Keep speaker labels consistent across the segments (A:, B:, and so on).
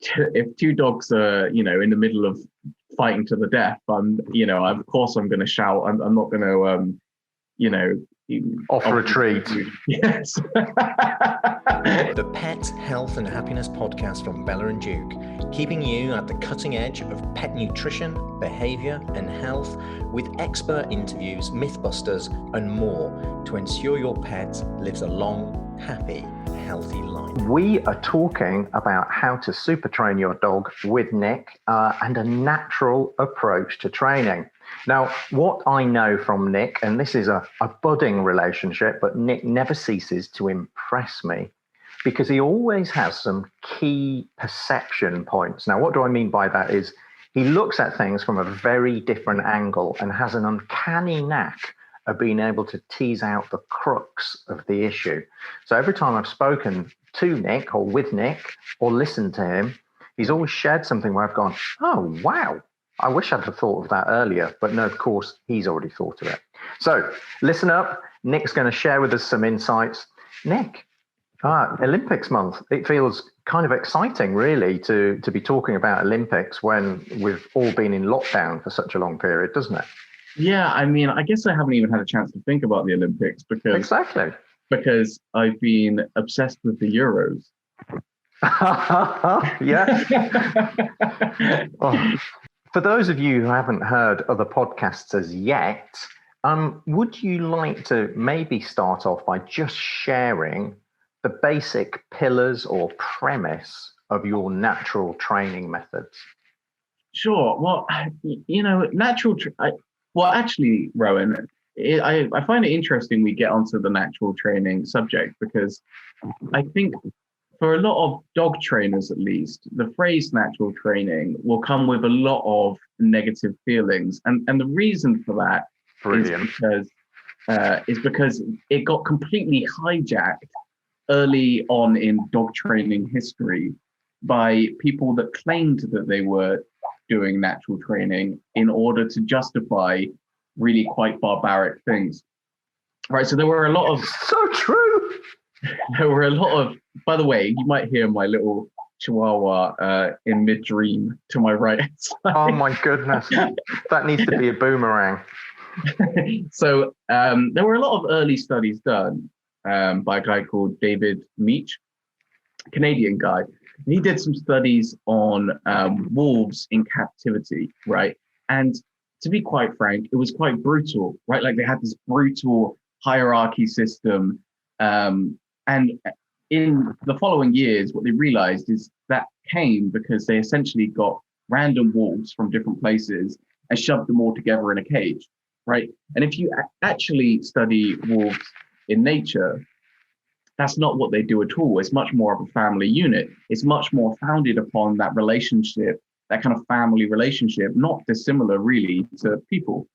A: if two dogs are, in the middle of fighting to the death, of course I'm going to shout. I'm not going to,
B: offer a treat.
A: Yes.
C: The Pet Health and Happiness Podcast from Bella and Duke, keeping you at the cutting edge of pet nutrition, behavior, and health with expert interviews, mythbusters, and more to ensure your pet lives a long, happy, healthy life.
B: We are talking about how to super train your dog with Nick and a natural approach to training. Now, what I know from Nick, and this is a budding relationship, but Nick never ceases to impress me because he always has some key perception points. Now, what do I mean by that is he looks at things from a very different angle and has an uncanny knack of being able to tease out the crux of the issue. So every time I've spoken to Nick or with Nick or listened to him, he's always shared something where I've gone, oh, wow. I wish I'd have thought of that earlier, but no, of course, he's already thought of it. So listen up. Nick's going to share with us some insights. Nick, Olympics month. It feels kind of exciting, really, to be talking about Olympics when we've all been in lockdown for such a long period, doesn't it?
A: Yeah, I guess I haven't even had a chance to think about the Olympics because I've been obsessed with the Euros.
B: Yeah. Oh. For those of you who haven't heard other podcasts as yet, would you like to maybe start off by just sharing the basic pillars or premise of your natural training methods?
A: Sure. Well, actually, Rowan, I find it interesting we get onto the natural training subject because I think for a lot of dog trainers, at least, the phrase natural training will come with a lot of negative feelings. And the reason for that is because it got completely hijacked early on in dog training history by people that claimed that they were doing natural training in order to justify really quite barbaric things. Right. So there were a lot of...
B: So true.
A: There were a lot of, by the way, you might hear my little chihuahua in mid-dream to my right side.
B: Oh my goodness, that needs to be a boomerang.
A: So there were a lot of early studies done by a guy called David Meach, a Canadian guy. And he did some studies on wolves in captivity, right? And to be quite frank, it was quite brutal, right? Like they had this brutal hierarchy system. And in the following years, what they realized is that came because they essentially got random wolves from different places and shoved them all together in a cage, right? And if you actually study wolves in nature, that's not what they do at all. It's much more of a family unit. It's much more founded upon that relationship, that kind of family relationship, not dissimilar really to people.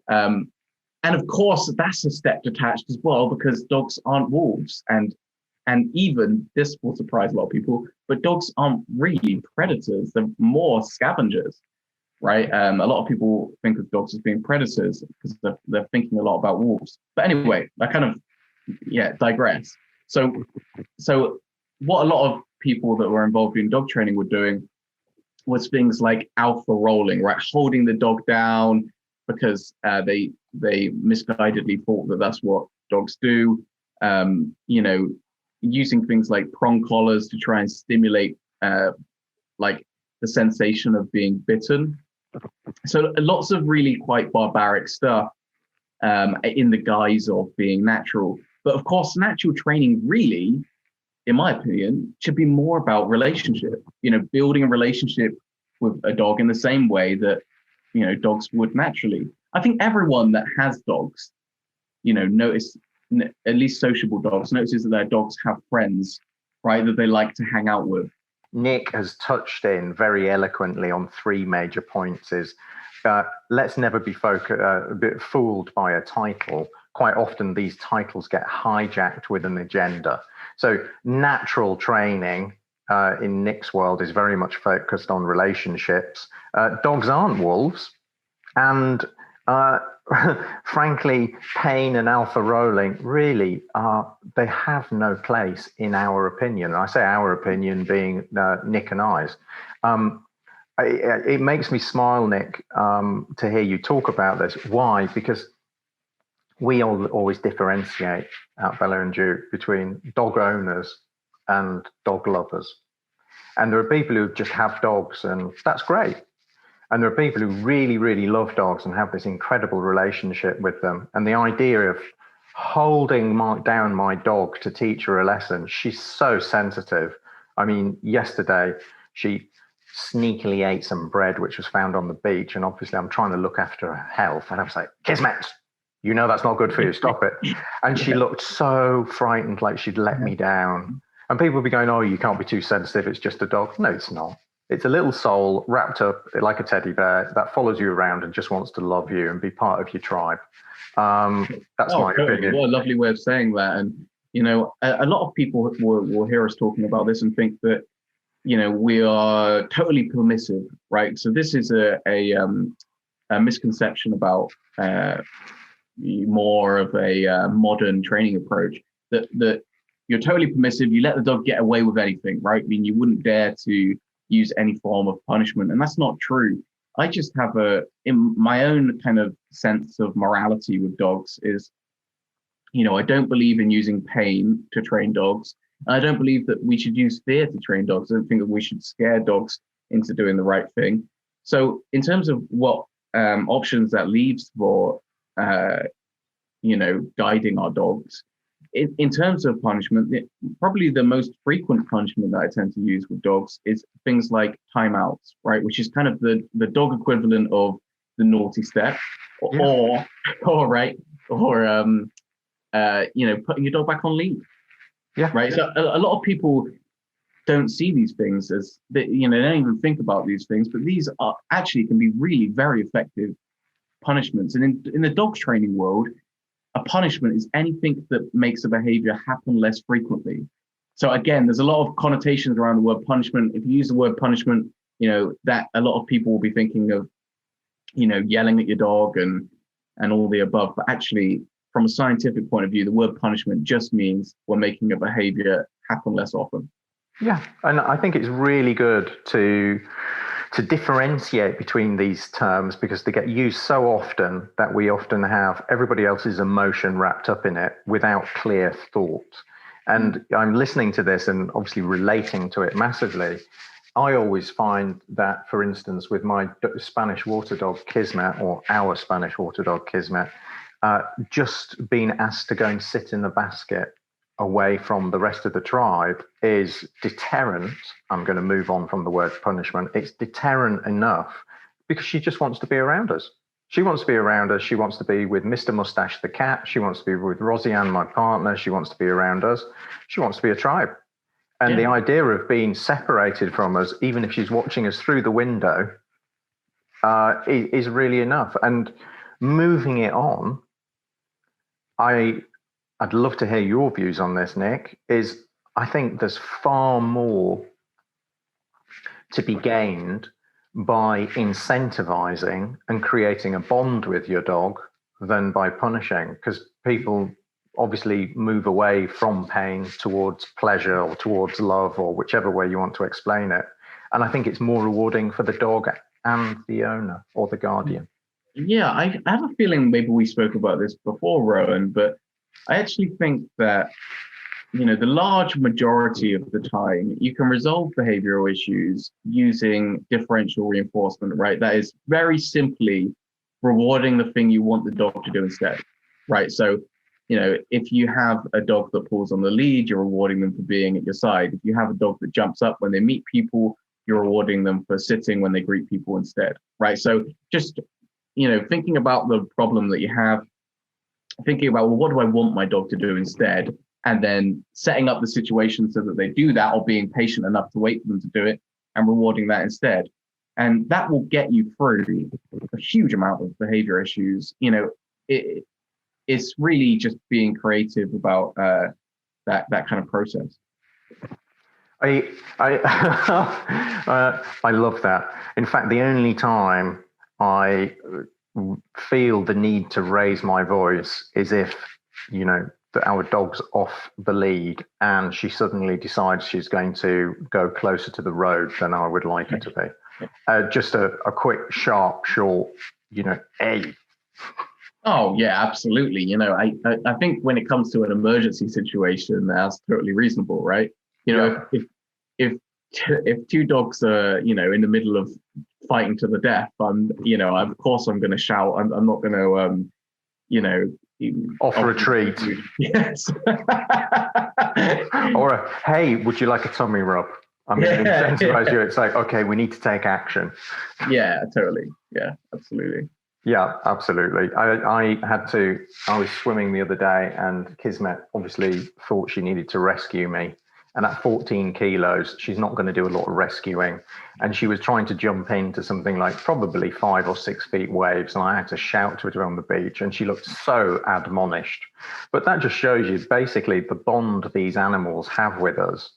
A: And of course, that's a step detached as well, because dogs aren't wolves. And even, this will surprise a lot of people, but dogs aren't really predators. They're more scavengers, right? A lot of people think of dogs as being predators because they're thinking a lot about wolves. But anyway, I kind of, digress. So what a lot of people that were involved in dog training were doing was things like alpha rolling, right? Holding the dog down because they misguidedly thought that that's what dogs do. Using things like prong collars to try and stimulate like the sensation of being bitten. So lots of really quite barbaric stuff in the guise of being natural. But of course, natural training really, in my opinion, should be more about relationship, building a relationship with a dog in the same way that, dogs would naturally. I think everyone that has dogs, notice, at least sociable dogs, notices that their dogs have friends, right, that they like to hang out with.
B: Nick has touched in very eloquently on three major points. Let's never be a bit fooled by a title. Quite often these titles get hijacked with an agenda. So natural training in Nick's world is very much focused on relationships. Dogs aren't wolves. And Uh, frankly, pain and alpha rolling really they have no place in our opinion. And I say our opinion being Nick and I's. It makes me smile, Nick, to hear you talk about this. Why? Because we always differentiate at Bella and Duke between dog owners and dog lovers. And there are people who just have dogs, and that's great. And there are people who really, really love dogs and have this incredible relationship with them. And the idea of holding down my dog to teach her a lesson, she's so sensitive. I mean, yesterday she sneakily ate some bread which was found on the beach. And obviously I'm trying to look after her health. And I was like, Kismet, you know that's not good for you, stop it. And she looked so frightened, like she'd let me down. And people would be going, oh, you can't be too sensitive, it's just a dog. No, it's not. It's a little soul wrapped up like a teddy bear that follows you around and just wants to love you and be part of your tribe. That's my opinion.
A: What a lovely way of saying that. And, you know, a lot of people will hear us talking about this and think that, you know, we are totally permissive, right? So this is a misconception about more of a modern training approach that you're totally permissive. You let the dog get away with anything, right? I mean, you wouldn't dare to use any form of punishment, and that's not true. I just have in my own kind of sense of morality with dogs is, you know, I don't believe in using pain to train dogs. I don't believe that we should use fear to train dogs. I don't think that we should scare dogs into doing the right thing. So in terms of what options that leaves for, you know, guiding our dogs, in terms of punishment, probably the most frequent punishment that I tend to use with dogs is things like timeouts, right? Which is kind of the dog equivalent of the naughty step, or you know, putting your dog back on lead.
B: Yeah.
A: Right. So a lot of people don't see these things as, you know, they don't even think about these things, but these are actually can be really very effective punishments. And in the dog training world, a punishment is anything that makes a behavior happen less frequently. So again, there's a lot of connotations around the word punishment. If you use the word punishment, you know, that a lot of people will be thinking of, you know, yelling at your dog and all the above. But actually, from a scientific point of view, the word punishment just means we're making a behavior happen less often.
B: Yeah, and I think it's really good to differentiate between these terms because they get used so often that we often have everybody else's emotion wrapped up in it without clear thought. And I'm listening to this and obviously relating to it massively. I always find that, for instance, with my Spanish water dog Kismet, or our Spanish water dog Kismet, just being asked to go and sit in the basket away from the rest of the tribe is deterrent. I'm going to move on from the word punishment. It's deterrent enough because she just wants to be around us. She wants to be around us. She wants to be with Mr. Mustache the cat. She wants to be with Rosianne, my partner. She wants to be around us. She wants to be a tribe. And the idea of being separated from us, even if she's watching us through the window, is really enough. And moving it on, I'd love to hear your views on this, Nick. I think there's far more to be gained by incentivizing and creating a bond with your dog than by punishing, because people obviously move away from pain towards pleasure or towards love, or whichever way you want to explain it. And I think it's more rewarding for the dog and the owner or the guardian.
A: Yeah, I have a feeling maybe we spoke about this before, Rowan, but I actually think that, you know, the large majority of the time you can resolve behavioral issues using differential reinforcement, right? That is very simply rewarding the thing you want the dog to do instead, right? So, you know, if you have a dog that pulls on the lead, you're rewarding them for being at your side. If you have a dog that jumps up when they meet people, you're rewarding them for sitting when they greet people instead, right? So just, you know, thinking about the problem that you have, thinking about, well, what do I want my dog to do instead? And then setting up the situation so that they do that, or being patient enough to wait for them to do it and rewarding that instead. And that will get you through a huge amount of behavior issues. You know, it's really just being creative about that kind of process.
B: I love that. In fact, the only time I feel the need to raise my voice is if, that our dog's off the lead and she suddenly decides she's going to go closer to the road than I would like her to be. Just a quick, sharp, short, hey.
A: Oh yeah, absolutely. I think when it comes to an emergency situation, that's totally reasonable, right? If two dogs are, in the middle of fighting to the death, of course I'm going to shout. I'm not going to,
B: offer a treat.
A: Yes.
B: Or hey, would you like a tummy rub? Incentivize you. It's like, okay, we need to take action.
A: Yeah, totally. Yeah, absolutely.
B: Yeah, absolutely. I was swimming the other day and Kismet obviously thought she needed to rescue me. And at 14 kilos, she's not going to do a lot of rescuing. And she was trying to jump into something like probably 5 or 6 feet waves. And I had to shout to her on the beach. And she looked so admonished. But that just shows you basically the bond these animals have with us.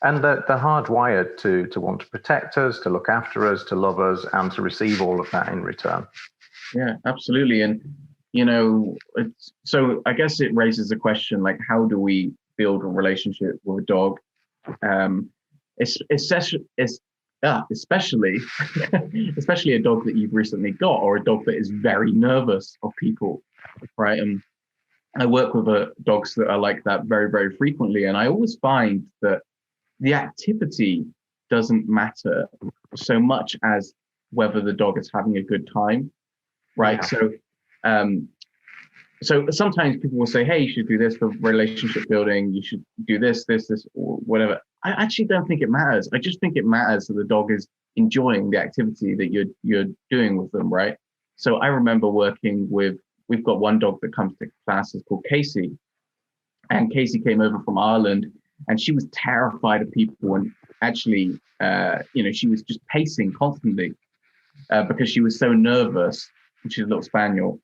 B: And that they're hardwired to want to protect us, to look after us, to love us, and to receive all of that in return.
A: Yeah, absolutely. And, so I guess it raises the question, like, how do we build a relationship with a dog? Especially a dog that you've recently got, or a dog that is very nervous of people, right? And I work with dogs that are like that very, very frequently. And I always find that the activity doesn't matter so much as whether the dog is having a good time, right? Yeah. So sometimes people will say, hey, you should do this for relationship building. You should do this, or whatever. I actually don't think it matters. I just think it matters that the dog is enjoying the activity that you're doing with them, right? So I remember we've got one dog that comes to classes called Casey. And Casey came over from Ireland and she was terrified of people. And actually, she was just pacing constantly because she was so nervous. She's a little spaniel.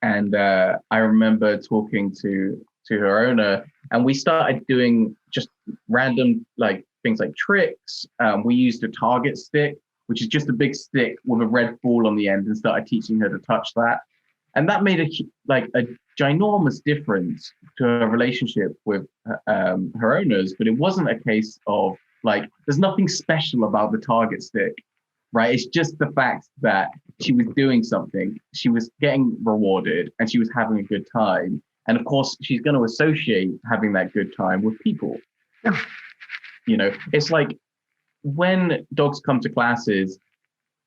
A: And I remember talking to her owner, and we started doing just random things like tricks. We used a target stick, which is just a big stick with a red ball on the end, and started teaching her to touch that. And that made a ginormous difference to her relationship with her owners. But it wasn't a case of there's nothing special about the target stick. Right. It's just the fact that she was doing something, she was getting rewarded, and she was having a good time. And of course, she's going to associate having that good time with people. It's like when dogs come to classes,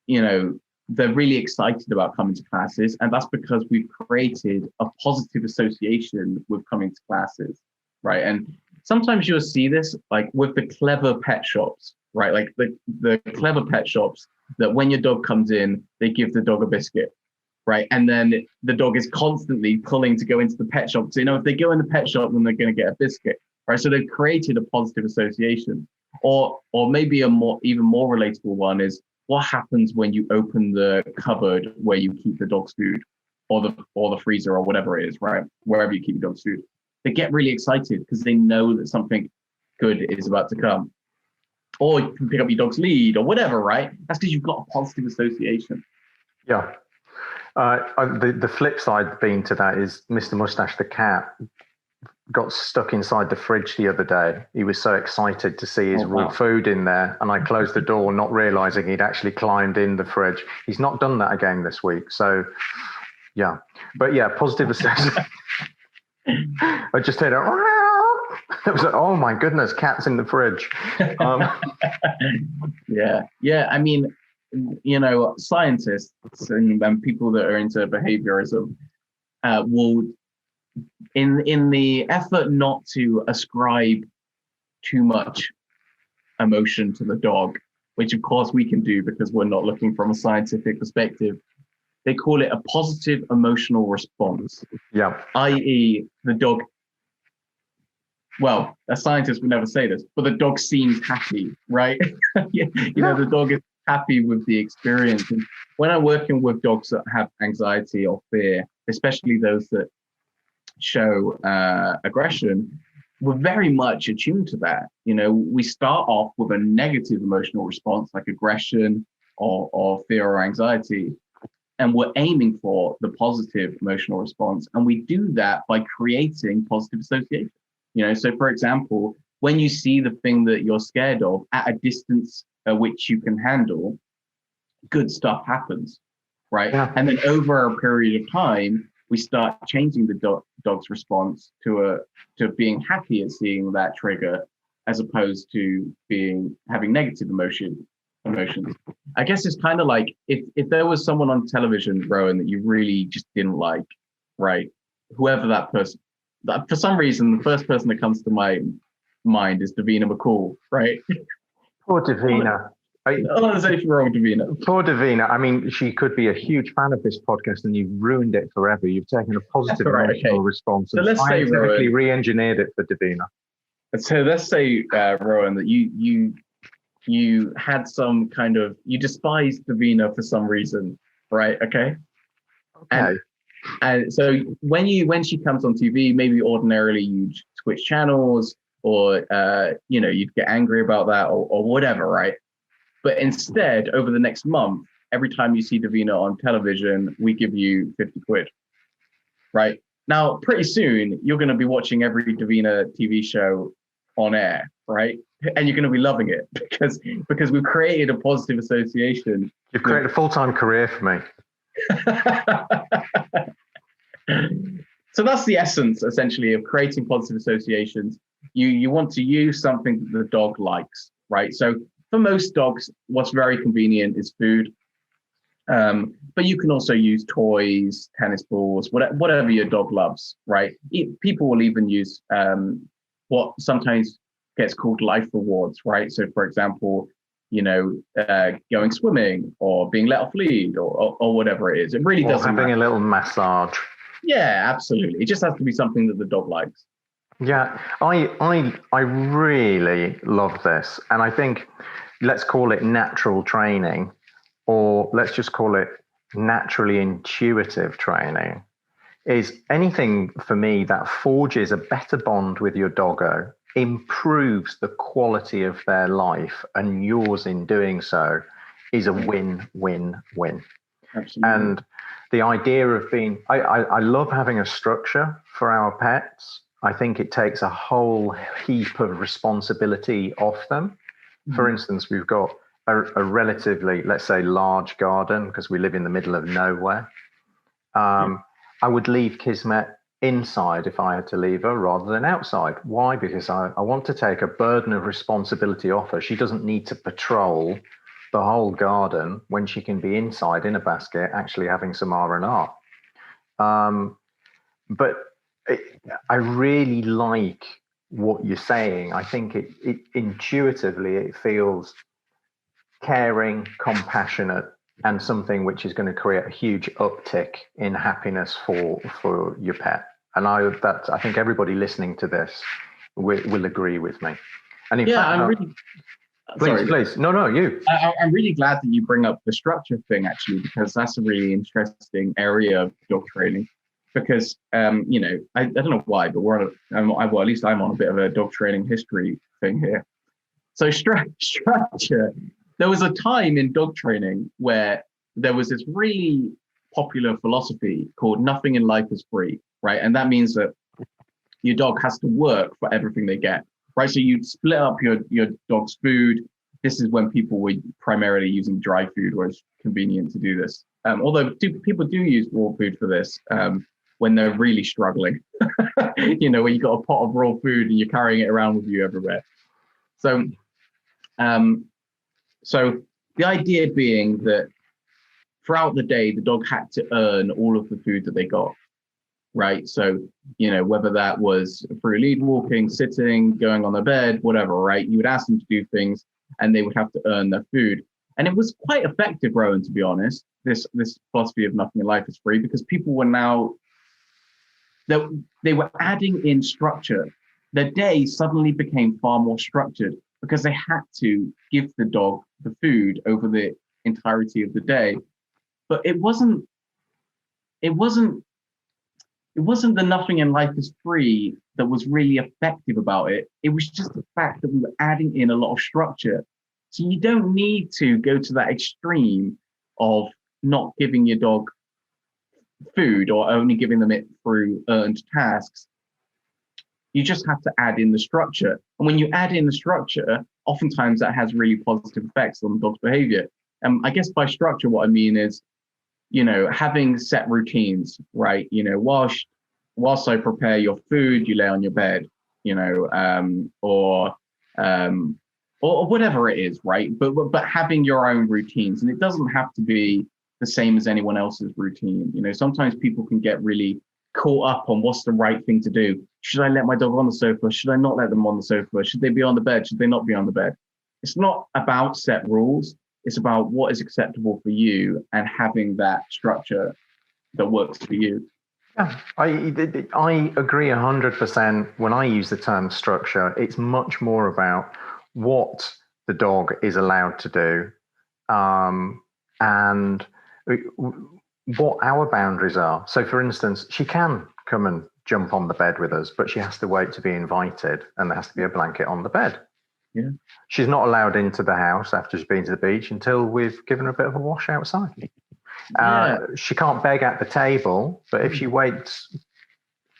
A: they're really excited about coming to classes. And that's because we've created a positive association with coming to classes. Right. And sometimes you'll see this with the clever pet shops. Right, like the clever pet shops that when your dog comes in, they give the dog a biscuit, right? And then the dog is constantly pulling to go into the pet shop. So, if they go in the pet shop, then they're going to get a biscuit, right? So they've created a positive association. Or maybe even more relatable one is what happens when you open the cupboard where you keep the dog's food, or the freezer, or whatever it is, right? Wherever you keep your dog's food. They get really excited because they know that something good is about to come. Or you can pick up your dog's lead or whatever, right? That's because you've got a positive association.
B: Yeah. The flip side being to that is Mr. Mustache, the cat, got stuck inside the fridge the other day. He was so excited to see his raw food in there. And I closed the door, not realizing he'd actually climbed in the fridge. He's not done that again this week. So, yeah. But yeah, positive association. I just heard it. It was like, oh my goodness, cats in the fridge.
A: Yeah. I mean, scientists and people that are into behaviorism will, in the effort not to ascribe too much emotion to the dog, which of course we can do because we're not looking from a scientific perspective, they call it a positive emotional response.
B: Yeah.
A: I.e., the dog. Well, a scientist would never say this, but the dog seems happy, right? The dog is happy with the experience. And when I'm working with dogs that have anxiety or fear, especially those that show aggression, we're very much attuned to that. We start off with a negative emotional response like aggression or fear or anxiety. and we're aiming for the positive emotional response. And we do that by creating positive association. So for example, when you see the thing that you're scared of at a distance which you can handle, good stuff happens, right?
B: Yeah.
A: And then over a period of time, we start changing the dog's response to being happy at seeing that trigger, as opposed to having negative emotions. I guess it's kind of like if there was someone on television, Rowan, that you really just didn't like, right? Whoever that person, for some reason, the first person that comes to my mind is Davina McCall, right?
B: Poor Davina.
A: There's anything wrong with Davina.
B: Poor Davina. I mean, she could be a huge fan of this podcast, and you've ruined it forever. You've taken a positive emotional response and scientifically re-engineered it for Davina.
A: So let's say, Rowan, that you had some kind of, you despised Davina for some reason, right? Okay. And so when she comes on TV, maybe ordinarily you'd switch channels, or you'd get angry about that, or whatever, right? But instead, over the next month, every time you see Davina on television, we give you 50 quid, right? Now, pretty soon, you're going to be watching every Davina TV show on air, right? And you're going to be loving it because we've created a positive association.
B: You've created a full-time career for me.
A: So that's the essence, essentially, of creating positive associations. You want to use something that the dog likes, right? So for most dogs, what's very convenient is food. But you can also use toys, tennis balls, whatever your dog loves, right? People will even use what sometimes gets called life rewards, right? So for example, going swimming or being let off lead or whatever it is. It really doesn't
B: having
A: matter.
B: A little massage.
A: Yeah, absolutely. It just has to be something that the dog likes.
B: Yeah, I really love this. And I think, let's call it natural training, or let's just call it naturally intuitive training, is anything for me that forges a better bond with your doggo, improves the quality of their life, and yours in doing so, is a win-win-win.
A: Absolutely.
B: And the idea of I love having a structure for our pets. I think it takes a whole heap of responsibility off them. Mm-hmm. For instance, we've got a relatively, let's say, large garden because we live in the middle of nowhere. I would leave Kismet inside if I had to leave her rather than outside. Why? Because I want to take a burden of responsibility off her. She doesn't need to patrol the whole garden when she can be inside in a basket actually having some R&R. But I really like what you're saying. I think it intuitively it feels caring, compassionate, and something which is going to create a huge uptick in happiness for your pet. And I think everybody listening to this will agree with me. And in fact, Please. No, you.
A: I'm really glad that you bring up the structure thing, actually, because that's a really interesting area of dog training. Because, I don't know why, but at least I'm on a bit of a dog training history thing here. So structure. There was a time in dog training where there was this really popular philosophy called nothing in life is free, right? And that means that your dog has to work for everything they get. Right, so you'd split up your dog's food. This is when people were primarily using dry food, where it's convenient to do this. Although people do use raw food for this when they're really struggling. When you got a pot of raw food and you're carrying it around with you everywhere. So the idea being that throughout the day, the dog had to earn all of the food that they got. Right. So, whether that was through lead walking, sitting, going on their bed, whatever, right? You would ask them to do things and they would have to earn their food. And it was quite effective, Rowan, to be honest, this philosophy of nothing in life is free, because people were now, they were adding in structure. Their day suddenly became far more structured because they had to give the dog the food over the entirety of the day. But it wasn't the nothing in life is free that was really effective about it. It was just the fact that we were adding in a lot of structure. So you don't need to go to that extreme of not giving your dog food or only giving them it through earned tasks. You just have to add in the structure. And when you add in the structure, oftentimes that has really positive effects on the dog's behavior. I guess by structure, what I mean is, having set routines, right? Whilst I prepare your food, you lay on your bed, or whatever it is, right? But having your own routines, and it doesn't have to be the same as anyone else's routine. Sometimes people can get really caught up on what's the right thing to do. Should I let my dog on the sofa? Should I not let them on the sofa? Should they be on the bed? Should they not be on the bed? It's not about set rules. It's about what is acceptable for you and having that structure that works for you.
B: Yeah, I agree 100%. When I use the term structure, it's much more about what the dog is allowed to do, and what our boundaries are. So, for instance, she can come and jump on the bed with us, but she has to wait to be invited, and there has to be a blanket on the bed.
A: Yeah.
B: She's not allowed into the house after she's been to the beach until we've given her a bit of a wash outside. She can't beg at the table, but if she waits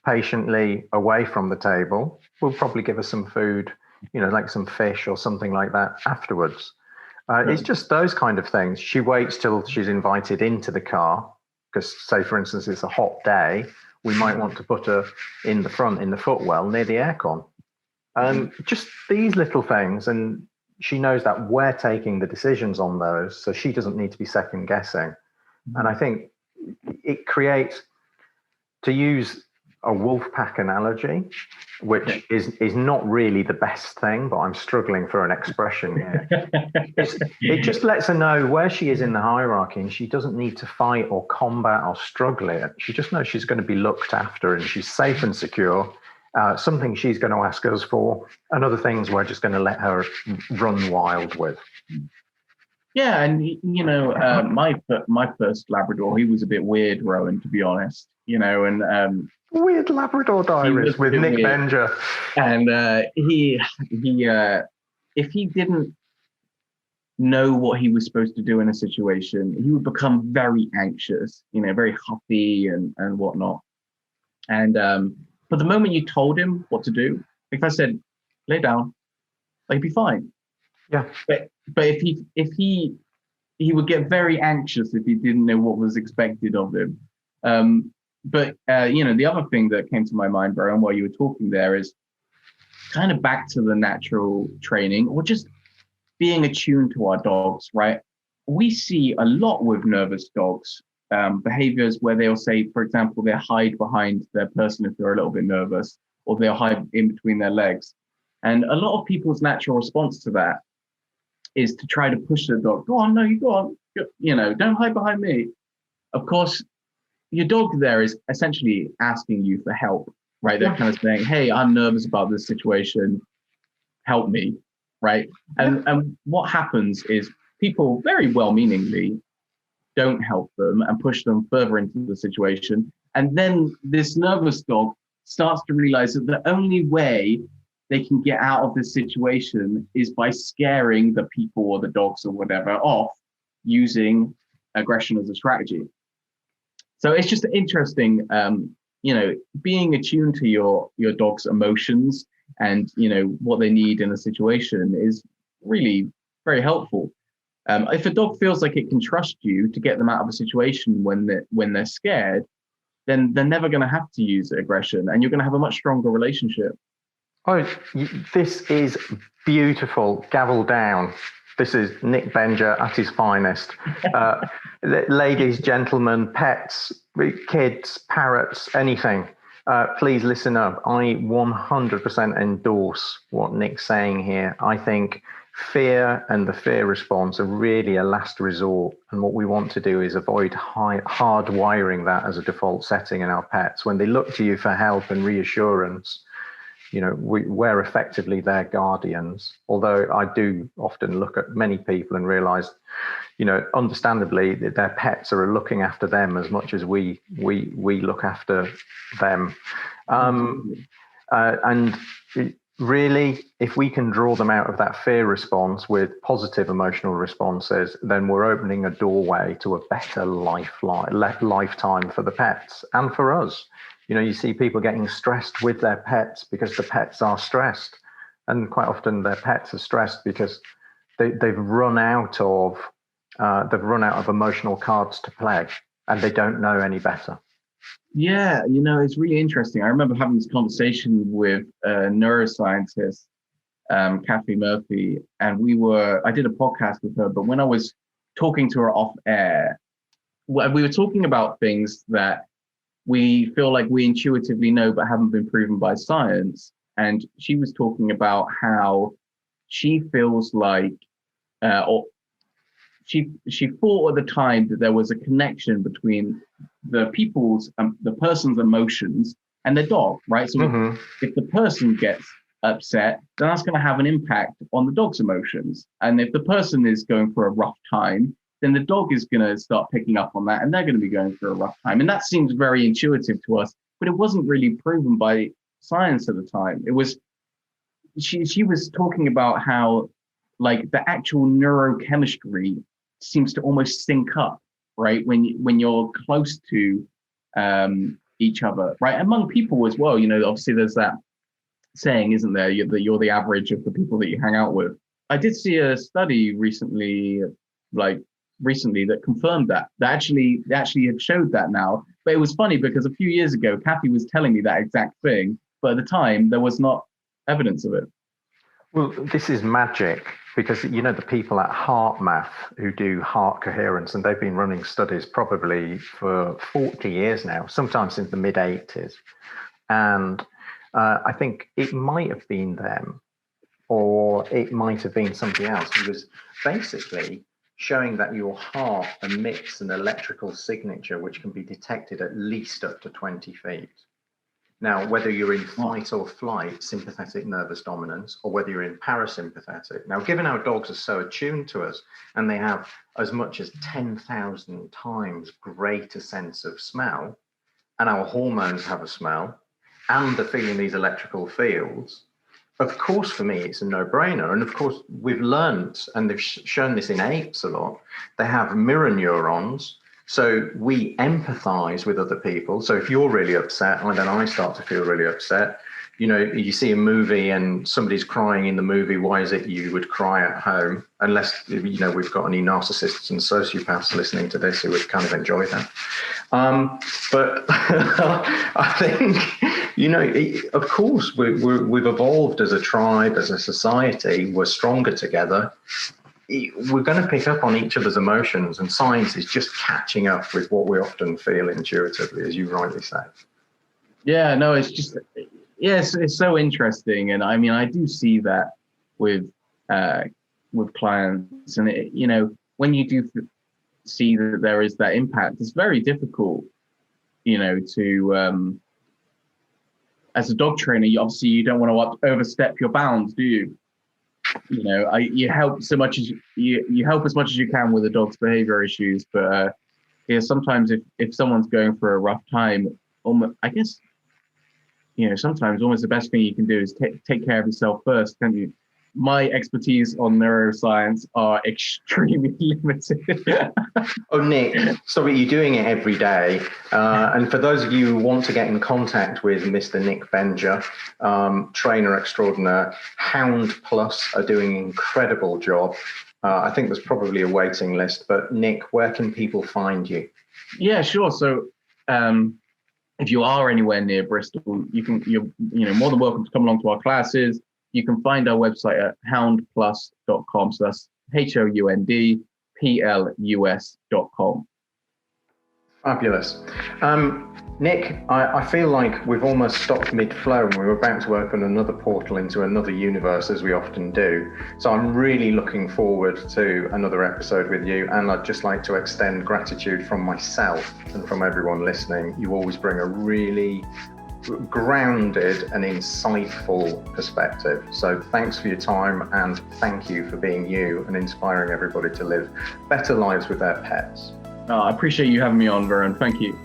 B: patiently away from the table, we'll probably give her some food, like some fish or something like that afterwards. It's just those kind of things. She waits till she's invited into the car, because, say, for instance, it's a hot day. We might want to put her in the front, in the footwell, near the aircon. Just these little things. And she knows that we're taking the decisions on those, so she doesn't need to be second guessing. And I think it creates, to use a wolf pack analogy, which is not really the best thing, but I'm struggling for an expression here. It just lets her know where she is in the hierarchy, and she doesn't need to fight or combat or struggle it. She just knows she's going to be looked after and she's safe and secure. Something she's going to ask us for, and other things we're just going to let her run wild with.
A: Yeah, and my first Labrador, he was a bit weird, Rowan, to be honest. And
B: Weird Labrador Diaries with Nick Benger.
A: And he if he didn't know what he was supposed to do in a situation, he would become very anxious, very huffy and whatnot. And but the moment you told him what to do, if I said, lay down, he'd be fine.
B: Yeah.
A: But if he would get very anxious if he didn't know what was expected of him. But the other thing that came to my mind, Brian, while you were talking there, is kind of back to the natural training, or just being attuned to our dogs, right? We see a lot with nervous dogs, behaviors where they'll say, for example, they'll hide behind their person if they're a little bit nervous, or they'll hide in between their legs. And a lot of people's natural response to that is to try to push the dog. Go on, no, you go on. Don't hide behind me. Of course, your dog there is essentially asking you for help, right? They're kind of saying, hey, I'm nervous about this situation. Help me, right? And what happens is people very well-meaningly don't help them and push them further into the situation. And then this nervous dog starts to realize that the only way they can get out of this situation is by scaring the people or the dogs or whatever off, using aggression as a strategy. So it's just interesting, being attuned to your dog's emotions and, what they need in a situation is really very helpful. If a dog feels like it can trust you to get them out of a situation when they're scared, then they're never going to have to use aggression, and you're going to have a much stronger relationship.
B: Oh, this is beautiful. Gavel down. This is Nick Benger at his finest. Ladies, gentlemen, pets, kids, parrots, anything. Please listen up. I 100% endorse what Nick's saying here. I think fear and the fear response are really a last resort. And what we want to do is avoid hardwiring that as a default setting in our pets. When they look to you for help and reassurance, we're effectively their guardians. Although I do often look at many people and realize, understandably, that their pets are looking after them as much as we look after them. And really, if we can draw them out of that fear response with positive emotional responses, then we're opening a doorway to a better lifetime for the pets and for us. You see people getting stressed with their pets because the pets are stressed, and quite often their pets are stressed because they've run out of emotional cards to play, and they don't know any better.
A: Yeah, it's really interesting. I remember having this conversation with a neuroscientist, Kathy Murphy, and I did a podcast with her, but when I was talking to her off air, we were talking about things that we feel like we intuitively know but haven't been proven by science. And she was talking about how she feels like, or she thought at the time that there was a connection between the person's emotions and the dog, right? So if the person gets upset, then that's going to have an impact on the dog's emotions. And if the person is going for a rough time, then the dog is going to start picking up on that, and they're going to be going through a rough time. And that seems very intuitive to us, but it wasn't really proven by science at the time. It was, she was talking about how like the actual neurochemistry seems to almost sync up, right? When you're close to each other, right? Among people as well, obviously there's that saying, isn't there, that you're the average of the people that you hang out with. I did see a study recently that confirmed that actually had showed that now. But it was funny because a few years ago, Kathy was telling me that exact thing, but at the time there was not evidence of it.
B: Well, this is magic, because the people at HeartMath who do heart coherence, and they've been running studies probably for 40 years now, sometimes since the mid 80s. And I think it might have been them, or it might have been somebody else who was basically showing that your heart emits an electrical signature which can be detected at least up to 20 feet. Now, whether you're in fight or flight, sympathetic nervous dominance, or whether you're in parasympathetic. Now, given our dogs are so attuned to us, and they have as much as 10,000 times greater sense of smell, and our hormones have a smell, and they're feeling these electrical fields, of course, for me, it's a no-brainer. And of course, we've learned, and they've shown this in apes a lot, they have mirror neurons. So we empathize with other people. So if you're really upset, and then I start to feel really upset, you see a movie and somebody's crying in the movie, why is it you would cry at home? Unless, we've got any narcissists and sociopaths listening to this who would kind of enjoy that. But I think, of course, we've evolved as a tribe, as a society, we're stronger together. We're going to pick up on each other's emotions, and science is just catching up with what we often feel intuitively, as you rightly said.
A: Yeah, no, it's just, it's so interesting. And I mean, I do see that with clients, and when you do see that there is that impact, it's very difficult, to, as a dog trainer, you don't want to overstep your bounds, do you? You help so much as you help as much as you can with a dog's behavior issues, but sometimes if someone's going for a rough time, I guess sometimes almost the best thing you can do is take care of yourself first, can't you? My expertise on neuroscience are extremely limited.
B: Oh, Nick, sorry, you're doing it every day. And for those of you who want to get in contact with Mr. Nick Benger, trainer extraordinaire, Hound Plus are doing an incredible job. I think there's probably a waiting list, but Nick, where can people find you?
A: Yeah, sure. So if you are anywhere near Bristol, you're more than welcome to come along to our classes. You can find our website at houndplus.com. So that's HOUNDPLUS.com.
B: Fabulous. Nick, I feel like we've almost stopped mid-flow and we're about to open another portal into another universe, as we often do. So I'm really looking forward to another episode with you. And I'd just like to extend gratitude from myself and from everyone listening. You always bring a really grounded and insightful perspective. So thanks for your time, and thank you for being you and inspiring everybody to live better lives with their pets.
A: I appreciate you having me on, Varun. Thank you.